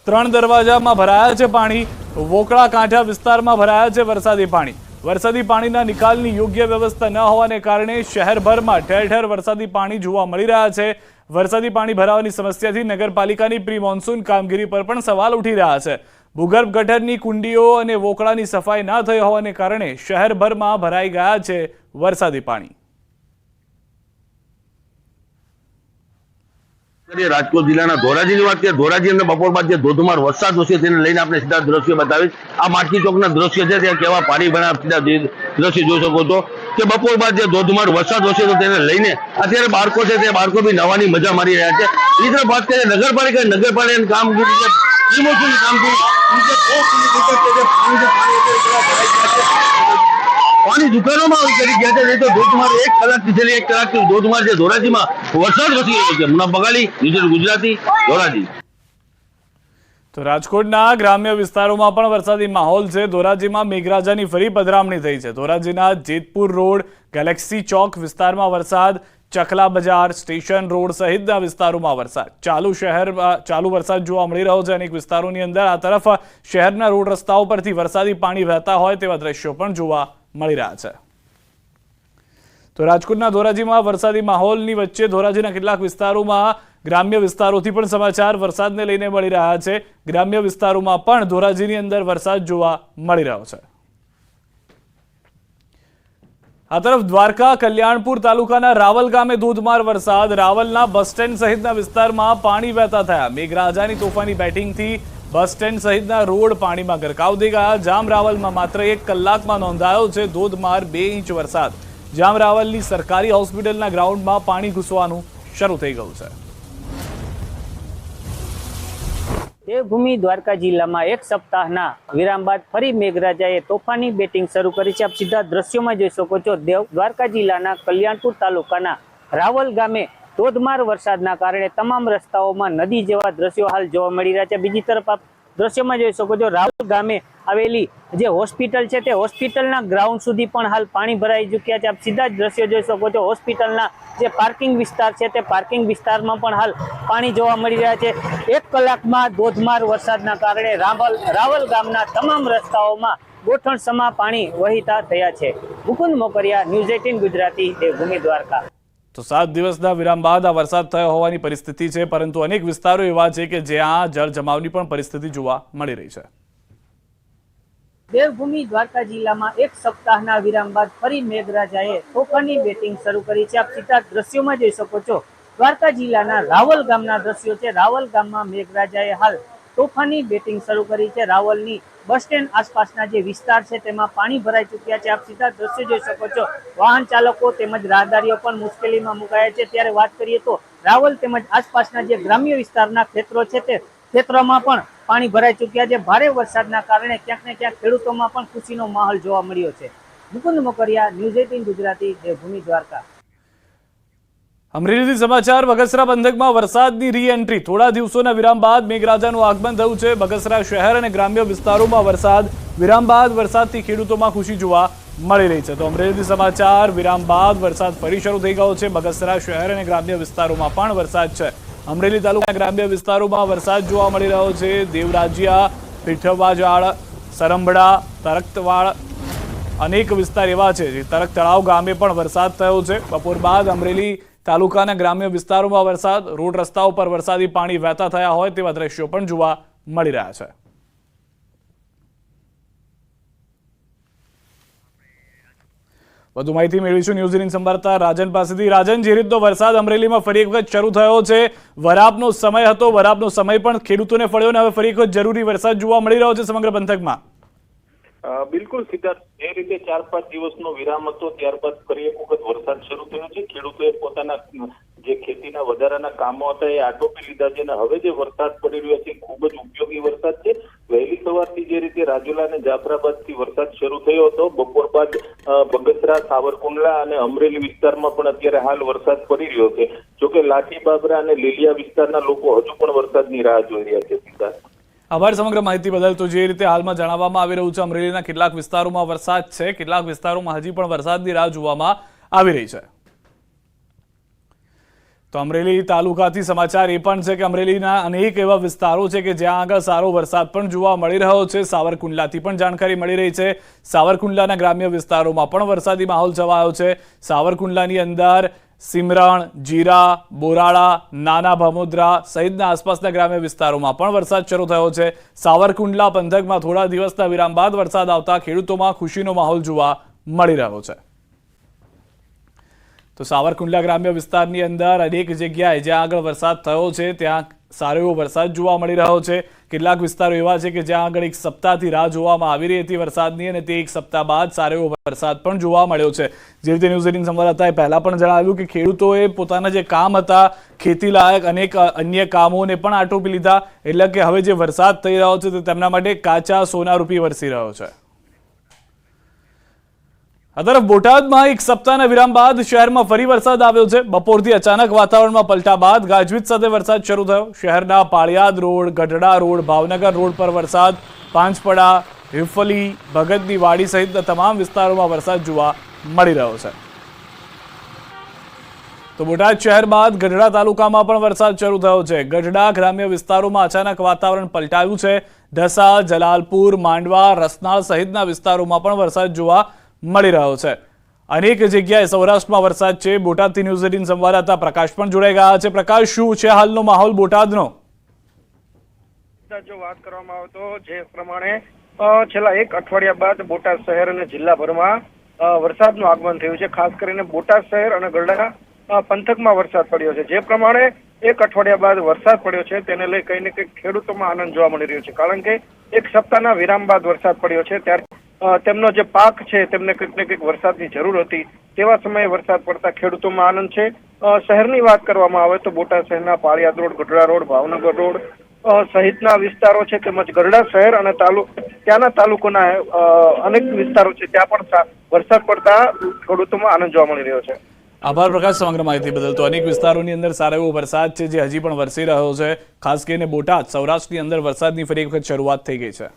ત્રણ દરવાજામાં ભરાયા છે પાણી। વોકળા કાંઠા વિસ્તારમાં ભરાયા છે વરસાદી પાણી। વરસાદી પાણીના નિકાલની યોગ્ય વ્યવસ્થા ન હોવાને કારણે શહેરભરમાં ઠેર ઠેર વરસાદી પાણી જોવા મળી રહ્યા છે। વરસાદી પાણી ભરાવાની સમસ્યાથી નગરપાલિકાની પ્રી મોન્સૂન કામગીરી પર પણ સવાલ ઉઠી રહ્યા છે। ભૂગર્ભ ગટરની કુંડીઓ અને વોકળાની સફાઈ ન થઈ હોવાને કારણે શહેરભરમાં ભરાઈ ગયા છે વરસાદી પાણી। રાજકોટ જિલ્લાના ધોરાજીની વાત કરીએ, ધોરાજી અંદર બપોર બાદ જે ધોધમાર વરસાદ વરસ્યો તેને લઈને આપણે સીધા દ્રશ્યો બતાવીશ। આ માર્કેટ ચોકના દ્રશ્ય છે, ત્યાં કેવા પાણી ભરાયા સીધા દ્રશ્ય જોઈ શકો છો કે બપોર બાદ જે ધોધમાર વરસાદ વરસ્યો તો તેને લઈને અત્યારે બાળકો છે તે બાળકો બી નવાની મજા મારી રહ્યા છે। બીજી તરફ વાત કરીએ નગરપાલિકાની કામગીરી જે પ્રિમોશનની કામગીરી પાણી દુકાનોમાં કરી ગયા છે, નહીં તો ધોધમાર 1 કલાકથી છેલ્લી 1 કલાકથી ધોધમાર જે ધોરાજીમાં વરસાદ વરસી રહ્યો છે। મુનાફ બગાડી, ન્યૂઝ ગુજરાતી, ધોરાજી। તો રાજકોટના ગ્રામ્ય વિસ્તારોમાં પણ વરસાદી માહોલ છે। ધોરાજીમાં મેઘરાજાની ફરી પધરામણી થઈ છે। ધોરાજીના જેતપુર રોડ, ગેલેક્સી ચોક વિસ્તારમાં વરસાદ, ચકલા બજાર, સ્ટેશન રોડ સહિતના વિસ્તારોમાં વરસાદ। ચાલુ વરસાદ જોવા મળી રહ્યો છે અનેક વિસ્તારોની અંદર। આ તરફ શહેરના રોડ રસ્તાઓ પરથી વરસાદી પાણી વહેતા હોય તેવા દ્રશ્યો પણ જોવા મળી રહ્યા છે। તો રાજકોટના ધોરાજીમાં વરસાદી માહોલની વચ્ચે ધોરાજીના કેટલાક વિસ્તારોમાં ગ્રામ્ય વિસ્તારોથી પણ સમાચાર વરસાદને લઈને મળી રહ્યા છે। ગ્રામ્ય વિસ્તારોમાં પણ ધોરાજીની અંદર વરસાદ જોવા મળી રહ્યો છે। આ તરફ દ્વારકા કલ્યાણપુર તાલુકાના રાવલ ગામે ધોધમાર વરસાદ। રાવલના બસ સ્ટેન્ડ સહિતના વિસ્તારમાં પાણી વહેતા થયા। મેઘરાજાની તોફાની બેટિંગથી બસ સ્ટેન્ડ સહિતના રોડ પાણીમાં ગરકાવ થઈ ગયા। જામ રાવલમાં માત્ર 1 કલાકમાં નોંધાયો છે ધોધમાર 2 ઇંચ વરસાદ। જામ રાવલની સરકારી હોસ્પિટલના ગ્રાઉન્ડમાં પાણી ઘૂસવાનું શરૂ થઈ ગયું છે। દેવભૂમિ દ્વારકા જિલ્લામાં 1 સપ્તાહના વિરામ બાદ ફરી મેઘરાજાએ તોફાની બેટિંગ શરૂ કરી છે। આપ સીધા દ્રશ્યોમાં જોઈ શકો છો। દ્વારકા જિલ્લાના કલ્યાણપુર તાલુકાના રાવલ ગામે ધોધમાર વરસાદના કારણે તમામ રસ્તાઓમાં નદી જેવા દ્રશ્યો હાલ જોવા મળી રહ્યા છે। બીજી તરફ આપ દ્રશ્યોમાં જોઈ શકો છો રાવલ ગામે આવેલી જે હોસ્પિટલ છે તે હોસ્પિટલના ગ્રાઉન્ડ સુધી પણ હાલ પાણી ભરાઈ ચૂક્યા છે। આપ સીધા જ દ્રશ્યો જોઈ શકો છો। હોસ્પિટલના જે પાર્કિંગ વિસ્તાર છે તે પાર્કિંગ વિસ્તારમાં પણ હાલ પાણી જોવા મળી રહ્યા છે। 1 કલાકમાં ધોધમાર વરસાદના કારણે રાવલ ગામના તમામ રસ્તાઓમાં ગોઠણસમા પાણી વહેતા થયા છે। મુકુંદ મોકરિયા, ન્યૂઝ 18 ગુજરાતી, દેવભૂમિ દ્વારકા। તો 7 દિવસના વિરામ બાદ આ વરસાદ થયો હોવાની પરિસ્થિતિ છે, પરંતુ અનેક વિસ્તારો એવા છે કે જ્યાં જળ જમાવની પણ પરિસ્થિતિ જોવા મળી રહી છે। દેવભૂમિ દ્વારકા જિલ્લામાં 1 સપ્તાહના વિરામ બાદ ફરી મેઘરાજાએ તોફાની બેટિંગ શરૂ કરી છે। આપ સીધા દ્રશ્યોમાં જોઈ શકો છો। દ્વારકા જિલ્લાના રાવલ ગામના દ્રશ્યો છે। રાવલ ગામમાં મેઘરાજાએ હાલ તોફાની બેટિંગ શરૂ કરી છે। રાવલની બસ સ્ટેન્ડ આસપાસના જે વિસ્તાર છે તેમાં પાણી ભરાઈ ચૂક્યા છે। આપ સીધા દ્રશ્યો જોઈ શકો છો। વાહન ચાલકો તેમજ રાહદારીઓ પણ મુશ્કેલીમાં મુકાયા છે। ત્યારે વાત કરીએ તો રાવલ તેમજ આસપાસના જે ગ્રામ્ય વિસ્તારના ક્ષેત્રો છે તે ક્ષેત્રોમાં પણ પાણી ભરાઈ ચૂક્યા છે। ભારે વરસાદના કારણે ક્યાંક ને ક્યાંક ખેડૂતોમાં પણ ખુશીનો માહોલ જોવા મળ્યો છે। મુકુંદ મોકરિયા, ન્યૂઝ 18 ગુજરાતી, દેવભૂમિ દ્વારકા। અમરેલીથી સમાચાર। બગસરા પંથકમાં વરસાદની રી એન્ટ્રી। થોડા દિવસોના વિરામ બાદ મેઘરાજાનું આગમન થયું છે। બગસરા શહેર અને ગ્રામ્ય વિસ્તારોમાં વરસાદ। વિરામ બાદ વરસાદથી ખેડૂતોમાં ખુશી જોવા મળી રહી છે। તો અમરેલીથી સમાચાર। વિરામ બાદ વરસાદ ફરી શરૂ થઈ ગયો છે। બગસરા શહેર અને ગ્રામ્ય વિસ્તારોમાં પણ વરસાદ છે। અમરેલી તાલુકાના ગ્રામ્ય વિસ્તારોમાં વરસાદ જોવા મળી રહ્યો છે। દેવરાજિયા, પીઠવાજાળ, સરંભડા, તરકતવાડ અનેક વિસ્તાર એવા છે જે તરક તળાવ ગામે પણ વરસાદ થયો છે। બપોર બાદ અમરેલી તાલુકાના ગ્રામ્ય વિસ્તારોમાં વરસાદ। રોડ રસ્તાઓ પર વરસાદી પાણી વહેતા થયા હોય તેવા દ્રશ્યો પણ જોવા મળી રહ્યા છે। વધુ માહિતી મેળવીશું ન્યૂઝ 18 સંવાદદાતા રાજન પાસેથી। રાજન, જે રીતનો વરસાદ અમરેલીમાં ફરી એક વખત શરૂ થયો છે, વરાપનો સમય હતો, વરાપનો સમય પણ ખેડૂતોને ફળ્યો ને હવે ફરી એક વખત જરૂરી વરસાદ જોવા મળી રહ્યો છે સમગ્ર પંથકમાં। બિલકુલ સિદ્ધાર્થ, જે રીતે 4-5 દિવસનો વિરામ હતો ત્યારબાદ ફરી એક વખત વરસાદ શરૂ થયો છે। ખેડૂતોએ પોતાના જે ખેતીના વધારાના કામો હતા એ આટોપી લીધા છે અને હવે જે વરસાદ પડી રહ્યો છે ખૂબ જ ઉપયોગી વરસાદ છે। વહેલી સવારથી જે રીતે રાજુલા અને જાફરાબાદથી વરસાદ શરૂ થયો હતો, બપોર બાદ બગસરા, સાવરકુંડલા અને અમરેલી વિસ્તારમાં પણ અત્યારે હાલ વરસાદ પડી રહ્યો છે। જોકે લાઠી બાબરા અને લીલિયા વિસ્તારના લોકો હજુ પણ વરસાદની રાહ જોઈ રહ્યા છે। સિદ્ધાર્થ, આભાર સમગ્ર માહિતી બદલ। તો જે રીતે હાલમાં જણાવવામાં આવી રહ્યું છે, અમરેલીના કેટલાક વિસ્તારોમાં વરસાદ છે, કેટલાક વિસ્તારોમાં હજી પણ વરસાદની રાહ જોવામાં આવી રહી છે। તો અમરેલી તાલુકાથી સમાચાર એ પણ છે કે અમરેલીના અનેક એવા વિસ્તારો છે કે જ્યાં આગળ સારો વરસાદ પણ જોવા મળી રહ્યો છે. સાવરકુંડલાથી પણ જાણકારી મળી રહી છે. સાવરકુંડલાના ગ્રામ્ય વિસ્તારોમાં પણ વરસાદી માહોલ છવાયો છે. સાવરકુંડલાની અંદર સિમરણ, જીરા, બોરાળા, નાના ભામોદરા સહિતના આસપાસના ગ્રામ્ય વિસ્તારોમાં પણ વરસાદ શરૂ થયો છે. સાવરકુંડલા પંથકમાં થોડા દિવસના વિરામ બાદ વરસાદ આવતા ખેડૂતોમાં ખુશીનો માહોલ જોવા મળી રહ્યો છે. તો સાવરકુંડલા ગ્રામ્ય વિસ્તારની અંદર અનેક જગ્યાએ જ્યાં આગળ વરસાદ થયો છે ત્યાં સારો એવો વરસાદ જોવા મળી રહ્યો છે. કેટલાક વિસ્તારો એવા છે કે જ્યાં આગળ એક સપ્તાહથી રાહ જોવામાં આવી રહી હતી વરસાદની અને તે એક સપ્તાહ બાદ સારો એવો વરસાદ પણ જોવા મળ્યો છે. જે રીતે ન્યૂઝ 18 સંવાદદાતાએ પહેલા પણ જણાવ્યું કે ખેડૂતોએ પોતાના જે કામ હતા ખેતી લાયક અનેક અન્ય કામોને પણ આટોપી લીધા, એટલે કે હવે જે વરસાદ થઈ રહ્યો છે તે તેમના માટે કાચા સોનારૂપી વરસી રહ્યો છે. આ તરફ બોટાદમાં એક સપ્તાહના વિરામ બાદ શહેરમાં ફરી વરસાદ આવ્યો છે. બપોરથી અચાનક વાતાવરણમાં પલટા બાદ ગાજવીજ સાથે વરસાદ શરૂ થયો. શહેરના Paliyad road, Gadhada road, Bhavnagar road પર વરસાદ, પાંચપડા, હિફલી, ભગતની વાડી સહિતના તમામ વિસ્તારોમાં વરસાદ જોવા મળી રહ્યો છે. તો બોટાદ શહેર બાદ ગઢડા તાલુકામાં પણ વરસાદ શરૂ થયો છે. ગઢડા ગ્રામ્ય વિસ્તારોમાં અચાનક વાતાવરણ પલટાયું છે. ઢસા, જલાલપુર, માંડવા, રસનાળ સહિતના વિસ્તારોમાં પણ વરસાદ જોવા મળી રહ્યો છે. અનેક જગ્યાએ સૌરાષ્ટ્રમાં વરસાદ છે. બોટાદથી ન્યૂઝ 18 સંવાદદાતા પ્રકાશ પણ જોડાઈ ગયા છે. પ્રકાશ, શું છે હાલનો માહોલ બોટાદનો? જો વાત કરવામાં આવે તો જે પ્રમાણે છેલ્લા એક અઠવાડિયા બાદ બોટાદ શહેર અને જિલ્લાભરમાં વરસાદનું આગમન થયું છે. ખાસ કરીને બોટાદ શહેર અને ગઢડા પંથકમાં વરસાદ પડ્યો છે. જે પ્રમાણે એક અઠવાડિયા બાદ વરસાદ પડ્યો છે તેને લઈ કંઈ ને કંઈક ખેડૂતોમાં આનંદ જોવા મળી રહ્યો છે. કારણ કે એક સપ્તાહના વિરામ બાદ વરસાદ પડ્યો છે ત્યારે તેમનો જે પાક છે તેમને કંઈક ને કંઈક વરસાદની જરૂર હતી. તેવા સમયે વરસાદ પડતા ખેડૂતોમાં આનંદ છે. શહેરની વાત કરવામાં આવે તો બોટાદ શહેરના Paliyad road, Gadhada road, Bhavnagar road સહિતના વિસ્તારો છે તેમજ ગઢડા શહેર અને ત્યાંના તાલુકાના અનેક વિસ્તારો છે ત્યાં પણ વરસાદ પડતા ખેડૂતોમાં આનંદ જોવા મળી રહ્યો છે. આભાર પ્રકાશ સમગ્ર માહિતી બદલ. તો અનેક વિસ્તારોની અંદર સારો એવો વરસાદ છે જે હજી પણ વરસી રહ્યો છે. ખાસ કરીને બોટાદ, સૌરાષ્ટ્રની અંદર વરસાદની ફરી એક વખત શરૂઆત થઈ ગઈ છે.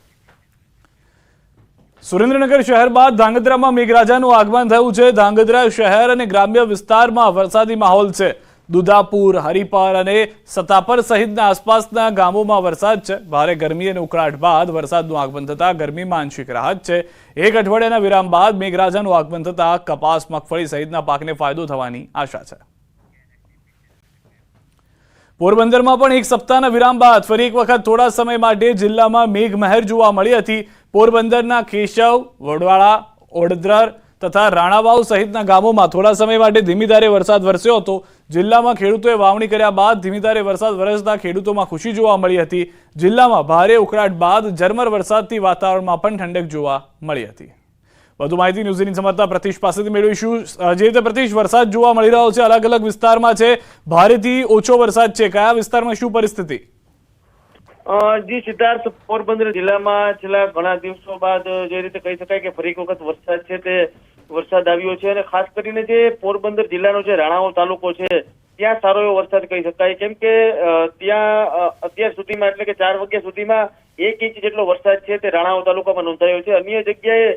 સુરેન્દ્રનગર શહેર બાદ ધાંગધ્રામાં મેઘરાજાનું આગમન થયું છે. ધાંગધ્રા શહેર અને ગ્રામ્ય વિસ્તારમાં વરસાદી માહોલ છે. દુધાપુર, હરિપર અને સતાપર સહિતના આસપાસના ગામોમાં વરસાદ છે. ભારે ગરમી અને ઉકળાટ બાદ વરસાદનું આગમન થતાં ગરમીમાં આંશિક રાહત છે. એક અઠવાડિયાના વિરામ બાદ મેઘરાજાનું આગમન થતાં કપાસ, મગફળી સહિતના પાકને ફાયદો થવાની આશા છે. પોરબંદરમાં પણ એક સપ્તાહના વિરામ બાદ ફરી એક વખત થોડા સમય માટે જિલ્લામાં મેઘમહેર જોવા મળી હતી. પોરબંદરના કેશવ, વડવાળા, ઓડદ્રર તથા રાણાવાવ સહિતના ગામોમાં થોડા સમય માટે ધીમી ધારે વરસાદ વરસ્યો હતો. જિલ્લામાં ખેડૂતોએ વાવણી કર્યા બાદ ધીમી ધારે વરસાદ વરસતા ખેડૂતોમાં ખુશી જોવા મળી હતી. જિલ્લામાં ભારે ઉકળાટ બાદ ઝરમર વરસાદથી વાતાવરણમાં પણ ઠંડક જોવા મળી હતી. વધુ માહિતી ન્યૂઝ 18 સંવાદદાતા પ્રતિશ પાસેથી મેળવીશું. જે રીતે પ્રતિશ, વરસાદ જોવા મળી રહ્યો છે, અલગ અલગ વિસ્તારમાં છે, ભારેથી ઓછો વરસાદ છે, કયા વિસ્તારમાં શું પરિસ્થિતિ? જી સિદ્ધાર્થ, પોરબંદર જિલ્લામાં છેલ્લા ઘણા દિવસો બાદ જે રીતે કહી શકાય કે ફરી એક વખત વરસાદ છે તે વરસાદ આવ્યો છે. અને ખાસ કરીને જે પોરબંદર જિલ્લાનો જે રાણાવાવ તાલુકો છે ત્યાં સારો એવો વરસાદ કહી શકાય. કેમ કે ત્યાં અત્યાર સુધીમાં એટલે કે 4 વાગ્યા સુધીમાં 1 ઇંચ જેટલો વરસાદ છે તે રાણાવાવ તાલુકામાં નોંધાયો છે. અન્ય જગ્યાએ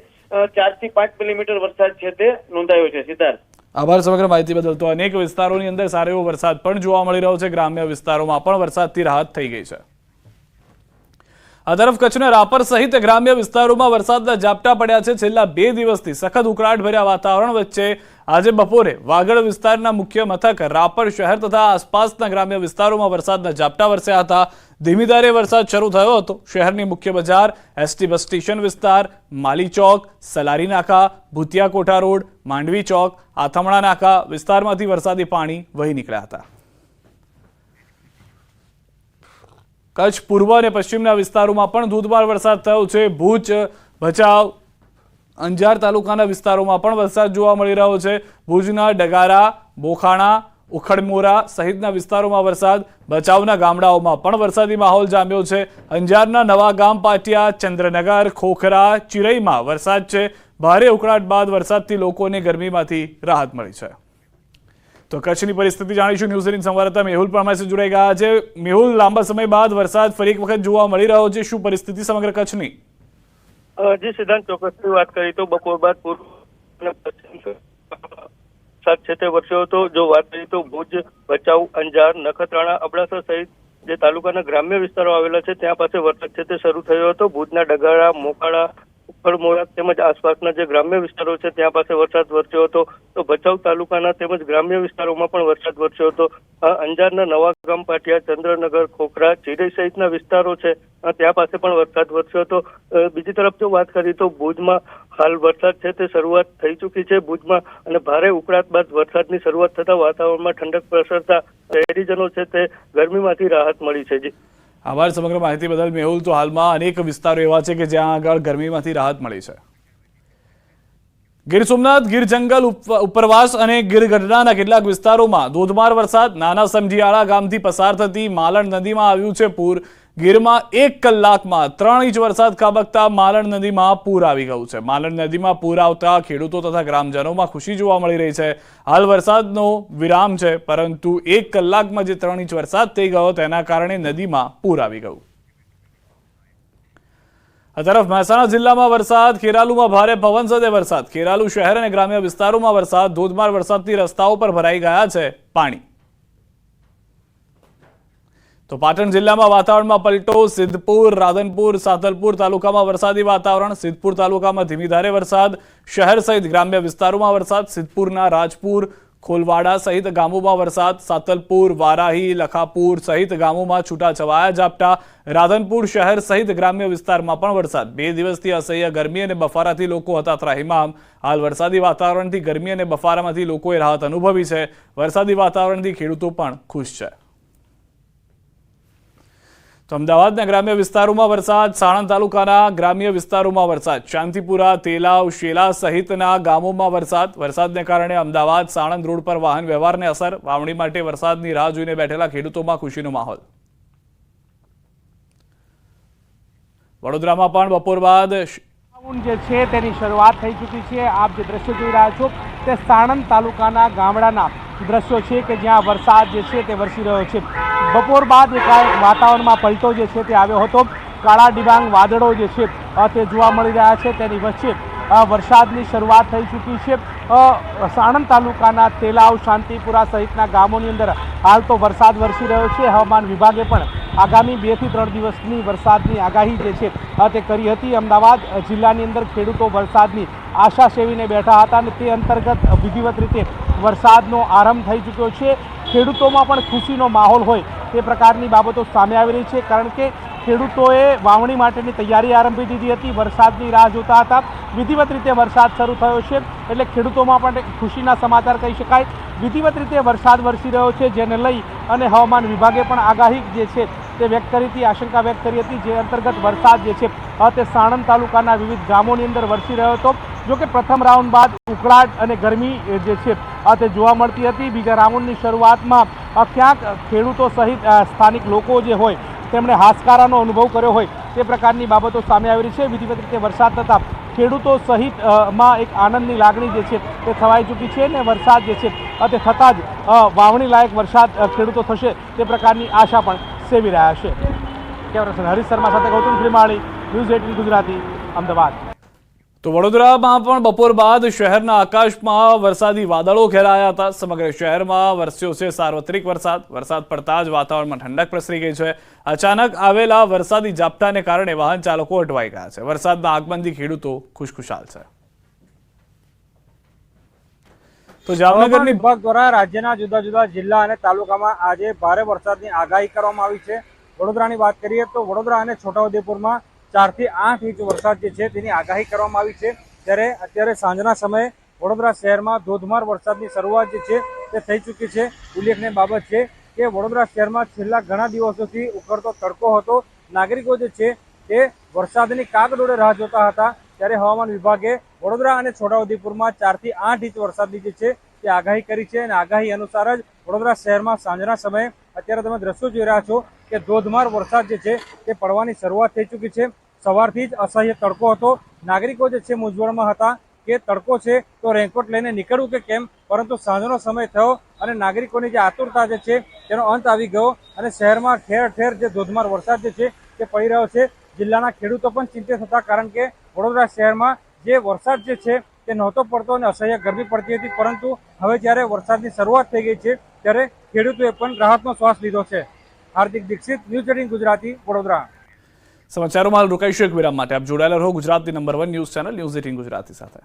4 થી 5 મિલીમીટર વરસાદ છે તે નોંધાયો છે. સિદ્ધાર્થ, આભાર સમગ્ર માહિતી બદલ. તો અનેક વિસ્તારોની અંદર સારો એવો વરસાદ પણ જોવા મળી રહ્યો છે. ગ્રામ્ય વિસ્તારોમાં પણ વરસાદથી રાહત થઈ ગઈ છે. આ તરફ કચ્છના રાપર સહિત ગ્રામ્ય વિસ્તારોમાં વરસાદના ઝાપટા પડ્યા છે. છેલ્લા 2 દિવસથી સખત ઉકળાટભર્યા વાતાવરણ વચ્ચે આજે બપોરે વાગડ વિસ્તારના મુખ્ય મથક રાપર શહેર તથા આસપાસના ગ્રામ્ય વિસ્તારોમાં વરસાદના ઝાપટા વરસ્યા હતા. ધીમી ધારે વરસાદ શરૂ થયો હતો. શહેરની મુખ્ય બજાર, એસટી બસ સ્ટેશન વિસ્તાર, માલી ચોક, સલારી નાકા, ભૂતિયા કોઠા રોડ, માંડવી ચોક, આથમણા નાકા વિસ્તારમાંથી વરસાદી પાણી વહી નીકળ્યા હતા. કચ્છ પૂર્વ અને પશ્ચિમના વિસ્તારોમાં પણ ધોધમાર વરસાદ થયો છે. ભુજ, ભચાઉ, અંજાર તાલુકાના વિસ્તારોમાં પણ વરસાદ જોવા મળી રહ્યો છે. ભુજના ડગારા, બોખાણા, ઉખડમોરા સહિતના વિસ્તારોમાં વરસાદ. ભચાઉના ગામડાઓમાં પણ વરસાદી માહોલ જામ્યો છે. અંજારના નવા ગામ પાટિયા, ચંદ્રનગર, ખોખરા, ચિરઈમાં વરસાદ છે. ભારે ઉકળાટ બાદ વરસાદથી લોકોને ગરમીમાંથી રાહત મળી છે. તો કચ્છની પરિસ્થિતિ જાણીશું. ન્યૂઝ 18 સંવાદદાતા મેહુલ પણ અમારી સાથે જોડાઈ ગયા છે. મેહુલ, લાંબા સમય બાદ વરસાદ ફરી એક વખત જોવા મળી રહ્યો છે, શું પરિસ્થિતિ સમગ્ર કચ્છની? જે સિદ્ધાંત ચોક્કસની વાત કરી તો બપોર બાદ પૂર્વ વરસાદ છે તે વરસ્યો હતો. જો વાત કરીએ તો ભુજ, ભચાઉ, અંજાર, નખત્રાણા, અબડાસા સહિત જે તાલુકાના ગ્રામ્ય વિસ્તારો આવેલા છે ત્યાં પાસે વરસાદ છે તે શરૂ થયો હતો. ભુજના ડગાળા, મોકાળા, ઉખડમોરા તેમજ આસપાસના જે ગ્રામ્ય વિસ્તારો છે ત્યાં પાસે વરસાદ વરસ્યો હતો. તો ભચાઉ તાલુકાના તેમજ ગ્રામ્ય વિસ્તારોમાં પણ વરસાદ વરસ્યો હતો. અંજારના નવાગામ, પાટિયા, ચંદ્રનગર, ખોખરા, ચિરઈ સહિતના વિસ્તારો છે ત્યાં પાસે પણ વરસાદ વરસ્યો હતો. બીજી તરફ જો વાત કરીએ તો ભુજમાં હાલ વરસાદ છે તે શરૂઆત થઈ ચૂકી છે ભુજમાં, અને ભારે ઉકળાટ બાદ વરસાદની શરૂઆત થતા વાતાવરણમાં ઠંડક પ્રસરતા શહેરીજનો છે તે ગરમીમાંથી રાહત મળી છે. આભાર સમગ્ર માહિતી બદલ મેહુલ. તો હાલમાં અનેક વિસ્તારો એવા છે કે જ્યાં આગળ ગરમીમાંથી રાહત મળી છે. ગીર સોમનાથ, ગીર જંગલ, ઉપરવાસ અને ગીરગઢડાના કેટલાક વિસ્તારોમાં ધોધમાર વરસાદ. નાના સમજીયાળા ગામથી પસાર થતી માલણ નદીમાં આવ્યું છે પૂર. ગીરમાં 1 કલાકમાં 3 ઇંચ વરસાદ ખાબકતા માલણ નદીમાં પૂર આવી ગયું છે. માલણ નદીમાં પૂર આવતા ખેડૂતો તથા ગ્રામજનોમાં ખુશી જોવા મળી રહી છે. હાલ વરસાદનો વિરામ છે, પરંતુ 1 કલાકમાં જે 3 ઇંચ વરસાદ થઈ ગયો તેના કારણે નદીમાં પૂર આવી ગયું. આ તરફ મહેસાણા જિલ્લામાં વરસાદ. ખેરાલુમાં ભારે પવન સાથે વરસાદ. ખેરાલુ શહેર અને ગ્રામ્ય વિસ્તારોમાં વરસાદ. ધોધમાર વરસાદથી રસ્તાઓ પર ભરાઈ ગયા છે પાણી. તો પાટણ જિલ્લામાં વાતાવરણમાં પલટો. સિદ્ધપુર, રાધનપુર, સાતલપુર તાલુકામાં વરસાદી વાતાવરણ. સિદ્ધપુર તાલુકામાં ધીમી ધારે વરસાદ. શહેર સહિત ગ્રામ્ય વિસ્તારોમાં વરસાદ. સિદ્ધપુરના રાજપુર, ખોલવાડા સહિત ગામોમાં વરસાદ. સાતલપુર, વારાહી, લખાપુર સહિત ગામોમાં છૂટાછવાયા ઝાપટા. રાધનપુર શહેર સહિત ગ્રામ્ય વિસ્તારમાં પણ વરસાદ. 2 દિવસથી અસહ્ય ગરમી અને બફારાથી લોકો હતા ત્રાહિમામ. હાલ વરસાદી વાતાવરણથી ગરમી અને બફારામાંથી લોકોએ રાહત અનુભવી છે. વરસાદી વાતાવરણથી ખેડૂતો પણ ખુશ છે. તો અમદાવાદના ગ્રામ્ય વિસ્તારોમાં વરસાદ. સાણંદ તાલુકાના ગ્રામ્ય વિસ્તારોમાં વરસાદ. શાંતિપુરા, તેલાવ, શેલા સહિતના ગામોમાં વરસાદ. વરસાદને કારણે અમદાવાદ સાણંદ રોડ પર વાહન વ્યવહારને અસર. વાવણી માટે વરસાદની રાહ જોઈને બેઠેલા ખેડૂતોમાં ખુશીનો માહોલ. વડોદરામાં પણ બપોર બાદ જે છે તેની શરૂઆત થઈ ચૂકી છે. આપ જે દ્રશ્યો જોઈ રહ્યા છો તે સાણંદ તાલુકાના ગામડાના દ્રશ્યો છે કે જ્યાં વરસાદ જે છે તે વરસી રહ્યો છે. બપોર બાદ એકાએક વાતાવરણમાં પલટો જે છે તે આવ્યો હતો. કાળા ડિબાંગ વાદળો જે છે તે જોવા મળી રહ્યા છે. તેની વચ્ચે વરસાદની શરૂઆત થઈ ચૂકી છે. સાણંદ તાલુકાના તેલાવ, શાંતિપુરા સહિતના ગામોની અંદર હાલ તો વરસાદ વરસી રહ્યો છે. હવામાન વિભાગે પણ આગામી 2 થી 3 દિવસની વરસાદની આગાહી જે છે તે કરી હતી. અમદાવાદ જિલ્લાની અંદર ખેડૂતો વરસાદની આશા સેવીને બેઠા હતા અને તે અંતર્ગત વિધિવત રીતે વરસાદનો આરંભ થઈ ચૂક્યો છે. ખેડૂતોમાં પણ ખુશીનો માહોલ હોય તે પ્રકારની બાબતો સામે આવી રહી છે, કારણ કે ખેડૂતોએ વાવણી માટેની તૈયારી આરંભી દીધી હતી. વરસાદની રાહ જોતા હતા. વિધિવત રીતે વરસાદ શરૂ થયો છે એટલે ખેડૂતોમાં પણ ખુશીના સમાચાર કહી શકાય. વિધિવત રીતે વરસાદ વરસી રહ્યો છે, જેને લઈ અને હવામાન વિભાગે પણ આગાહી જે છે તે વ્યક્ત કરી હતી, આશંકા વ્યક્ત કરી હતી. જે અંતર્ગત વરસાદ જે છે તે સાણંદ તાલુકાના વિવિધ ગામોની અંદર વરસી રહ્યો હતો. જોકે પ્રથમ રાઉન્ડ બાદ ઉકળાટ અને ગરમી જે છે તે જોવા મળતી હતી. બીજા રાઉન્ડની શરૂઆતમાં ક્યાંક ખેડૂતો સહિત સ્થાનિક લોકો જે હોય તેમણે હાશકારાનો અનુભવ કર્યો હોય તે પ્રકારની બાબતો સામે આવી રહી છે. વિધિવત રીતે વરસાદ થતાં ખેડૂતો સહિત માં એક આનંદની લાગણી જે છે તે છવાઈ ચૂકી છે અને વરસાદ જે છે તે થતાં જ વાવણી લાયક વરસાદ ખેડૂતો થશે તે પ્રકારની આશા પણ સેવી રહ્યા છે. કેમેરા હરીશ શર્મા સાથે ગૌતમ શ્રીમાળી, ન્યૂઝ 18 ગુજરાતી, અમદાવાદ. તો વડોદરામાં પણ બપોર બાદ શહેરના આકાશમાં વરસાદી વાદળો ઘેરાયા હતા. સમગ્ર શહેરમાં વરસ્યો છે સાર્વત્રિક વરસાદ. વરસાદ પડતા જ વાતાવરણમાં ઠંડક પ્રસરી ગઈ છે. અચાનક આવેલા વરસાદી ઝાપટાને કારણે વાહન ચાલકો અટવાઈ ગયા છે. વરસાદના આગમનથી ખેડૂતો ખુશખુશાલ છે. તો જામનગરની વિભાગ દ્વારા રાજ્યના જુદા જુદા જિલ્લા અને તાલુકામાં આજે ભારે વરસાદની આગાહી કરવામાં આવી છે. વડોદરાની વાત કરીએ તો વડોદરા અને છોટાઉદેપુરમાં 4 થી 8 ઇંચ વરસાદ જે છે તેની આગાહી કરવામાં આવી છે. ત્યારે અત્યારે સાંજના સમયે વડોદરા શહેરમાં ધોધમાર વરસાદની શરૂઆત જે છે તે થઈ ચૂકી છે. ઉલ્લેખનીય બાબત છે કે વડોદરા શહેરમાં છેલ્લા ઘણા દિવસોથી ઉકળતો તડકો હતો. નાગરિકો જે છે તે વરસાદની કાગડોળે રાહ જોતા હતા. ત્યારે હવામાન વિભાગે વડોદરા અને છોટાઉદેપુરમાં 4 થી 8 ઇંચ વરસાદની જે છે તે આગાહી કરી છે અને આગાહી અનુસાર જ વડોદરા શહેરમાં સાંજના સમયે અત્યારે તમે દ્રશ્યો જોઈ રહ્યા છો કે ધોધમાર વરસાદ જે છે તે પડવાની શરૂઆત થઈ ચૂકી છે. સવારથી જ અસહ્ય તડકો હતો. નાગરિકો જે છે મૂંઝવણમાં હતા કે તડકો છે તો રેનકોટ લઈને નીકળવું કે કેમ, પરંતુ સાંજનો સમય થયો અને નાગરિકોની જે આતુરતા જે છે તેનો અંત આવી ગયો અને શહેરમાં ઠેર ઠેર જે ધોધમાર વરસાદ જે છે તે પડી રહ્યો છે. જિલ્લાના ખેડૂતો પણ ચિંતિત હતા, કારણ કે વડોદરા શહેરમાં જે વરસાદ જે છે તે નહોતો પડતો અને અસહ્ય ગરમી પડતી હતી, પરંતુ હવે જ્યારે વરસાદની શરૂઆત થઈ ગઈ છે ત્યારે ખેડૂતોએ પણ રાહતનો શ્વાસ લીધો છે. હાર્દિક દીક્ષિત, ન્યૂઝ 18 ગુજરાતી, વડોદરા. સમાચારોમાં હાલ રોકાઈશું એક વિરામ માટે. આપ જોડાયેલા રહો ગુજરાતની number 1 news channel news 18 Gujarati સાથે.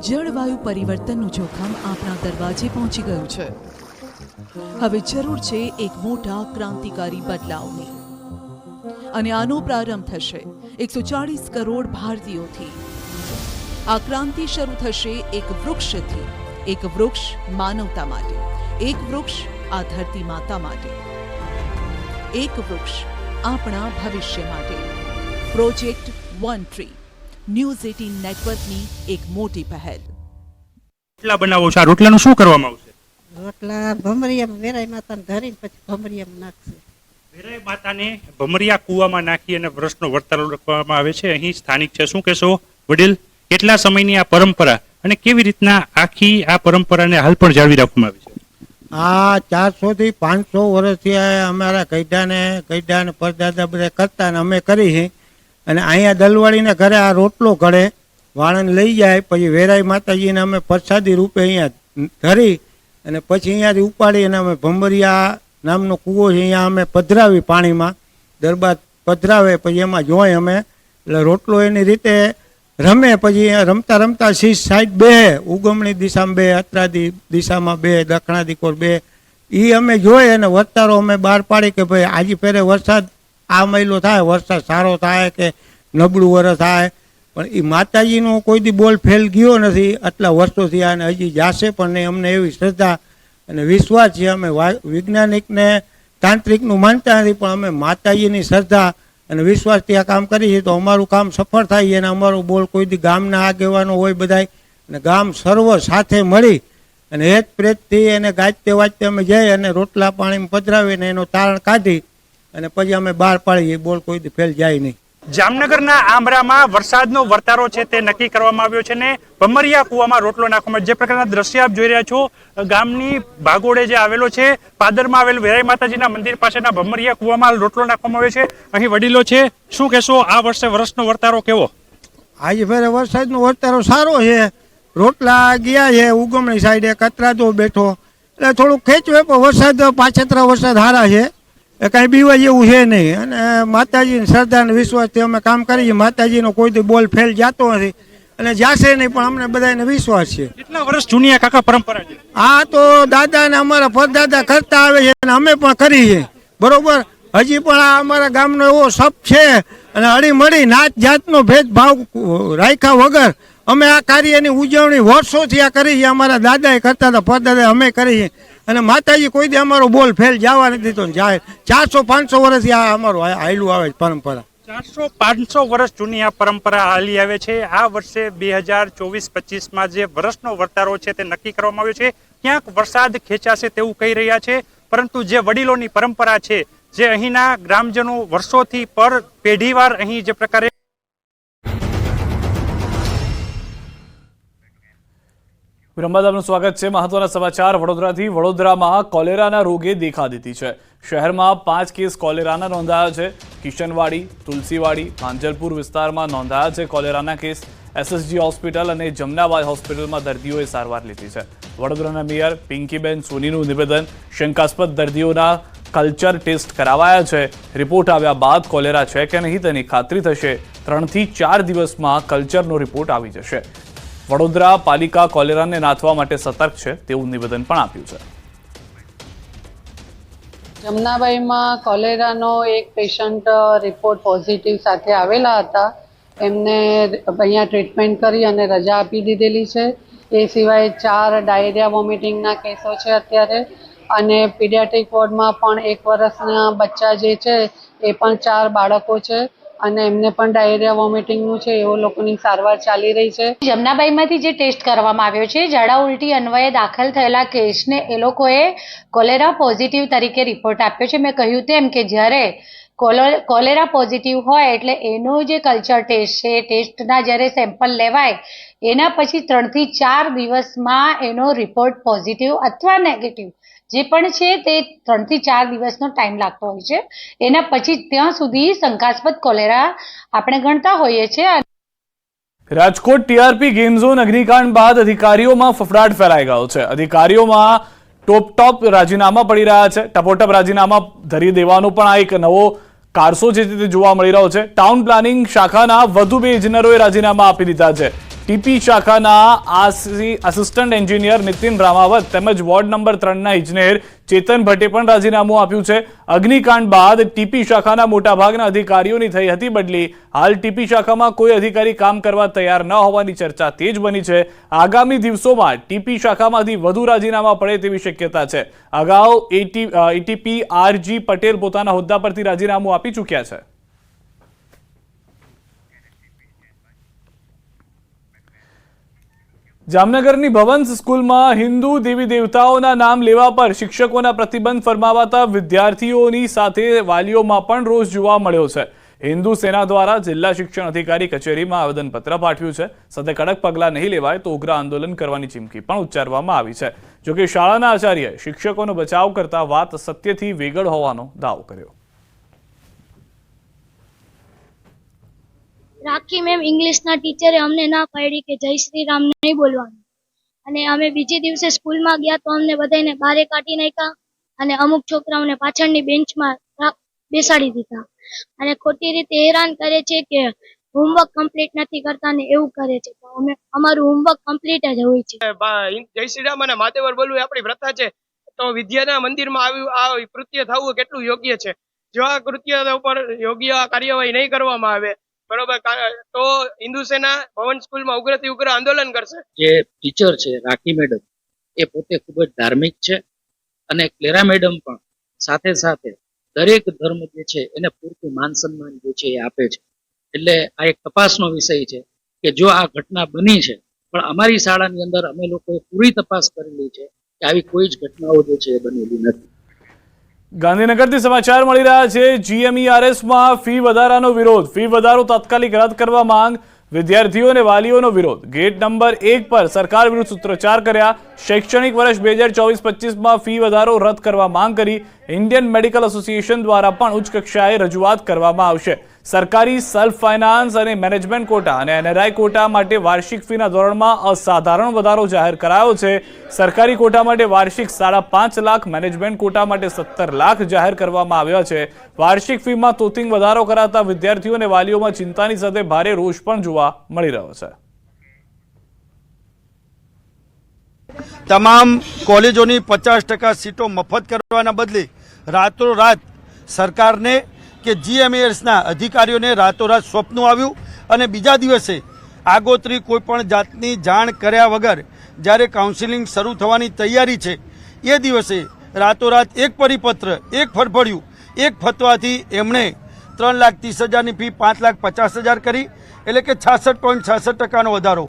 જળવાયુ પરિવર્તનનું જોખમ આપણા દરવાજે પહોંચી ગયું છે. હવે જરૂર છે એક મોટા ક્રાંતિકારી બદલાવની, અને આનો પ્રારંભ થશે 140 કરોડ ભારતીયોથી. આ ક્રાંતિ શરૂ થશે એક વૃક્ષથી. એક વૃક્ષ માનવતા માટે, એક વૃક્ષ આ ધરતી માતા માટે, એક વૃક્ષ આપણા ભવિષ્ય માટે. પ્રોજેક્ટ વન ટ્રી, ન્યૂઝ 18 નેટવર્કની એક મોટી પહેલ. રોટલા બનાવો છો, આ રોટલાનું શું કરવામાં આવશે? રોટલા ભમરિયામાં વેરાઈ માતાને ધરીને પછી ભમરિયામાં નાખશે. વેરાઈ માતાને ભમરિયા કૂવામાં નાખી અને વરસનો વર્તારો રાખવામાં આવે છે. અહીં સ્થાનિક છે, શું કહેશો વડીલ, કેટલા સમયની આ પરંપરા અને કેવી રીતના આખી આ પરંપરાને હાલ પણ જાળવી રાખવામાં આવી છે? આ 400 થી 500 વર્ષથી અમારા ગઈઢા ને પરદાદા બધા કરતા ને અમે કરી છે. અને અહીંયા દલવાડીને ઘરે આ રોટલો ઘડે વાળાને લઈ જાય, પછી વેરાઈ માતાજીને અમે પ્રસાદી રૂપે અહીંયા ધરી અને પછી અહીંયાથી ઉપાડી અને અમે ભમરિયા નામનો કૂવો છે અહીંયા અમે પધરાવી પાણીમાં, દરબાર પધરાવે પછી એમાં જોઈ અમે એટલે રોટલો એની રીતે રમે. પછી રમતા રમતા શીશ સાઈડ બે, ઉગમણી દિશામાં બે, અત્રાદી દિશામાં બે, દક્ષિણાદી કોર બે, એ અમે જોઈ અને વર્તારો અમે બહાર પાડી કે ભાઈ આજે ફેરે વરસાદ આ મહિલો થાય, વરસાદ સારો થાય કે નબળું વરસ થાય. પણ એ માતાજીનો કોઈ દી બોલ ફેલ ગયો નથી આટલા વર્ષોથી, અને હજી જાશે પણ નહીં. અમને એવી શ્રદ્ધા અને વિશ્વાસ છે. અમે વૈજ્ઞાનિકને તાંત્રિકનું માનતા નથી, પણ અમે માતાજીની શ્રદ્ધા અને વિશ્વાસથી આ કામ કરીએ તો અમારું કામ સફળ થાય. અને અમારો બોલ કોઈ દી ગામના આગેવાનો હોય બધાય, અને ગામ સર્વ સાથે મળી અને હેત પ્રેતથી અને ગાજતે વાજતે અમે જઈ અને રોટલા પાણીમાં પધરાવીને એનો તારણ કાઢી અને પછી અમે બહાર પાડીએ. બોલ કોઈ દી ફેલ જાય નહીં. જામનગરના આંબરામાં વરસાદનો વર્તારો છે તે નક્કી કરવામાં આવ્યો છે ને ભમરિયા કૂવામાં રોટલો નાખવામાં. જે પ્રકારના દ્રશ્ય આપ જોઈ રહ્યા છો, ગામની ભાગોળે જે આવેલો છે, પાદરમાં આવેલ વેરાઈ માતાજીના મંદિર પાસેના ભમરિયા કૂવામાં રોટલો નાખવામાં આવ્યો છે. અહીં વડીલો છે, શું કહેશો આ વર્ષે વરસનો વર્તારો કેવો? આજે ફેરે વરસાદનો વર્તારો સારો છે. રોટલા ગયા છે ઉગમણી સાઈડે, કતરાતો બેઠો એટલે થોડુંક ખેંચવે, પણ વરસાદ પાછતરા વરસાદ સારા છે, કાંઈ બીવા જેવું છે નહીં. અને માતાજીની શ્રદ્ધા અને વિશ્વાસથી અમે કામ કરીએ. માતાજીનો કોઈ દી બોલ ફેલ જતો નથી અને જાશે નહીં, પણ અમને બધાને વિશ્વાસ છે. કેટલા વર્ષ જૂની આ કાકા પરંપરા છે? આ તો દાદા ને અમારા પરદાદા કરતા આવે છે અને અમે પણ કરીએ, બરોબર. હજી પણ આ અમારા ગામનો એવો સપ છે અને હળીમળી નાત જાતનો ભેદભાવ રાખ્યા વગર અમે આ કાર્યની ઉજવણી વર્ષોથી આ કરી છે. અમારા દાદાએ કરતા હતા, પરદાદા અમે કરીએ. અને માતાજી કોઈ દી અમારો બોલ ફેલ જવા નથી દીધો. જાય 400-500 વર્ષથી આ અમારું હાલ્યું આવે છે પરંપરા. 400-500 વર્ષ જૂની આ પરંપરા હાલી આવે છે. આ વર્ષે 2024-25માં જે વર્ષનો વર્તારો છે તે નક્કી કરવામાં આવ્યો છે. ક્યાંક વરસાદ ખેંચાશે તેવું કહી રહ્યા છે, પરંતુ જે વડીલોની પરંપરા છે, જે અહીંના ગ્રામજનો વર્ષોથી પર પેઢીવાર અહીં જે પ્રકારે વિરામ આપનું સ્વાગત છે. મહત્વના સમાચાર વડોદરાથી. વડોદરામાં કોલેરાના રોગે દેખા દીધી છે. શહેરમાં 5 કેસ કોલેરાના નોંધાયા છે. કિશનવાડી, તુલસીવાડી, માંજલપુર વિસ્તારમાં નોંધાયા છે કોલેરાના કેસ. SSG હોસ્પિટલ અને જમનાબાદ હોસ્પિટલમાં દર્દીઓએ સારવાર લીધી છે. વડોદરાના મેયર પિંકીબેન સોનીનું નિવેદન, શંકાસ્પદ દર્દીઓના કલ્ચર ટેસ્ટ કરાવાયા છે. રિપોર્ટ આવ્યા બાદ કોલેરા છે કે નહીં તેની ખાતરી થશે. 3 થી 4 દિવસમાં કલ્ચરનો રિપોર્ટ આવી જશે. વડોદરા પાલિકા કોલેરાને નાથવા માટે સતર્ક છે તેવું નિવેદન પણ આપ્યું છે. જમનાબાઈમાં કોલેરાનો એક પેશન્ટ રિપોર્ટ પોઝિટિવ સાથે આવેલા હતા. એમને અહીંયા ટ્રીટમેન્ટ કરી અને રજા આપી દીધેલી છે. એ સિવાય 4 ડાયરિયા વોમિટિંગના કેસો છે અત્યારે, અને પીડિયાટ્રિક વોર્ડમાં પણ 1 વર્ષના બચ્ચા જે છે એ પણ 4 બાળકો છે અને એમને પણ ડાયરિયા વોમિટિંગનું છે. એવો લોકોની સારવાર ચાલી રહી છે. જમનાબાઈમાંથી જે ટેસ્ટ કરવામાં આવ્યો છે, ઝાડા ઉલટી અન્વયે દાખલ થયેલા કેસને એ લોકોએ કોલેરા પોઝિટિવ તરીકે રિપોર્ટ આપ્યો છે. મેં કહ્યું તેમ કે જ્યારે કોલેરા પોઝિટિવ હોય એટલે એનો જે કલ્ચર ટેસ્ટ છે, ટેસ્ટના જ્યારે સેમ્પલ લેવાય એના પછી 3 થી 4 દિવસમાં એનો રિપોર્ટ પોઝિટિવ અથવા નેગેટિવ જે પણ છે તે 3 થી 4 દિવસનો ટાઈમ લાગતો હોય છે. એના પછી ત્યાં સુધી શંકાસ્પદ કોલેરા આપણે ગણતા હોઈએ છીએ. રાજકોટ ટીઆરપી ગેમ ઝોન અગ્નિકાંડ બાદ અધિકારીઓમાં ફફડાટ ફેલાઈ ગયો છે. અધિકારીઓમાં ટોપ રાજીનામા પડી રહ્યા છે. ટપોટપ રાજીનામા ધરી દેવાનો પણ આ એક નવો કારસો છે તે જોવા મળી રહ્યો છે. ટાઉન પ્લાનિંગ શાખાના વધુ 2 ઇજનેરોએ રાજીનામા આપી દીધા છે. ટીપી શાખાના આસિસ્ટન્ટ એન્જિનિયર નીતિન રામાવત તેમજ વોર્ડ નંબર 3ના ઇજનેર ચેતન ભટ્ટે પણ રાજીનામું આપ્યું છે. અગ્નિકાંડ બાદ ટીપી શાખાના મોટાભાગના અધિકારીઓની થઈ હતી બદલી. હાલ ટીપી શાખામાં કોઈ અધિકારી કામ કરવા તૈયાર ન હોવાની ચર્ચા તેજ બની છે. આગામી દિવસોમાં ટીપી શાખામાંથી વધુ રાજીનામા પડે તેવી શક્યતા છે. અગાઉ એટીપી આરજી પટેલ પોતાના હોદ્દા પરથી રાજીનામું આપી ચૂક્યા છે. જામનગરની ભવન્સ સ્કૂલમાં હિન્દુ દેવી દેવતાઓના નામ લેવા પર શિક્ષકોના પ્રતિબંધ ફરમાવાતા વિદ્યાર્થીઓની સાથે વાલીઓમાં પણ રોષ જોવા મળ્યો છે. હિન્દુ સેના દ્વારા જિલ્લા શિક્ષણ અધિકારી કચેરીમાં આવેદનપત્ર પાઠવ્યું છે. સાથે કડક પગલાં નહીં લેવાય તો ઉગ્ર આંદોલન કરવાની ચીમકી પણ ઉચ્ચારવામાં આવી છે. જોકે શાળાના આચાર્યએ શિક્ષકોનો બચાવ કરતા વાત સત્યથી વેગળ હોવાનો દાવો કર્યો. રાખી મેમ ઇંગ્લિશના ટીચરે અમને ના પાડી કે જય શ્રી રામ નહીં બોલવાનું, અને અમે બીજે દિવસે સ્કૂલમાં ગયા તો અમને બધાને બારે કાઢી નાખ્યા અને અમુક છોકરાઓને પાછળની બેન્ચમાં બેસાડી દીધા અને ખોટી રીતે હેરાન કરે છે કે હોમવર્ક કમ્પ્લીટ નથી કરતા ને એવું કરે છે. તો અમે અમારું હોમવર્ક કમ્પ્લીટ જ હોય છે. જય શ્રી રામ અને માતેવર બોલવું એ આપણી પ્રથા છે, તો વિદ્યાના મંદિરમાં આવ્યું આ કૃત્ય થવું કેટલું યોગ્ય છે. જો આ કૃત્ય ઉપર યોગ્ય કાર્યવાહી નહીં કરવામાં આવે બરોબર તો હિન્દુ સેના ભવન સ્કૂલમાં ઉગ્રથી ઉગ્ર આંદોલન કરશે. જે ટીચર છે રાખી મેડમ એ પોતે ખૂબ જ ધાર્મિક છે અને ક્લેરા મેડમ પણ સાથે સાથે દરેક ધર્મ જે છે એને પૂરતું માન સન્માન જે છે એ આપે છે. એટલે આ એક તપાસનો વિષય છે કે જો આ ઘટના બની છે પણ અમારી શાળાની અંદર અમે લોકોએ પૂરી તપાસ કરેલી છે કે આવી કોઈ જ ઘટનાઓ જે છે એ બનેલી નથી. ગાંધીનગરથી સમાચાર મળી રહ્યા છે. GMERSમાં ફી વધારાનો વિરોધ. ફી વધારો તાત્કાલિક રદ કરવા માંગ. વિદ્યાર્થીઓ અને વાલીઓનો વિરોધ. ગેટ નંબર 1 પર સરકાર વિરુદ્ધ સૂત્રોચ્ચાર કર્યા. શૈક્ષણિક વર્ષ 2024-25માં ફી વધારો રદ કરવા માંગ કરી. ઇન્ડિયન મેડિકલ એસોસિએશન દ્વારા પણ ઉચ્ચ કક્ષાએ રજૂઆત કરવામાં આવશે. સરકારી સેલ્ફ ફાઇનાન્સ અને મેનેજમેન્ટ કોટા અને NRI કોટા માટે વાર્ષિક ફીના ધોરણમાં અસાધારણ વધારો જાહેર કરાયો છે. સરકારી કોટા માટે વાર્ષિક 5.5 લાખ, મેનેજમેન્ટ કોટા માટે 17 લાખ જાહેર કરવામાં આવ્યા છે. વાર્ષિક ફીમાં તોતિંગ વધારો કરાતા વિદ્યાર્થીઓ અને વાલીઓમાં ચિંતાની સાથે ભારે રોષ પણ જોવા મળી રહ્યો છે. તમામ કોલેજોની 50% સીટો મફત કરવાના બદલે રાતોરાત સરકારને કે GMERSના અધિકારીઓને રાતોરાત સ્વપ્નું આવ્યું અને બીજા દિવસે આગોતરી કોઈ પણ જાતની જાણ કર્યા વગર જ્યારે કાઉન્સિલિંગ શરૂ થવાની તૈયારી છે એ દિવસે રાતોરાત એક પરિપત્ર, એક ફરફડિયું, એક ફતવાથી એમણે 3,30,000ની ફી 5,50,000 કરી, એટલે કે 66.66% વધારો.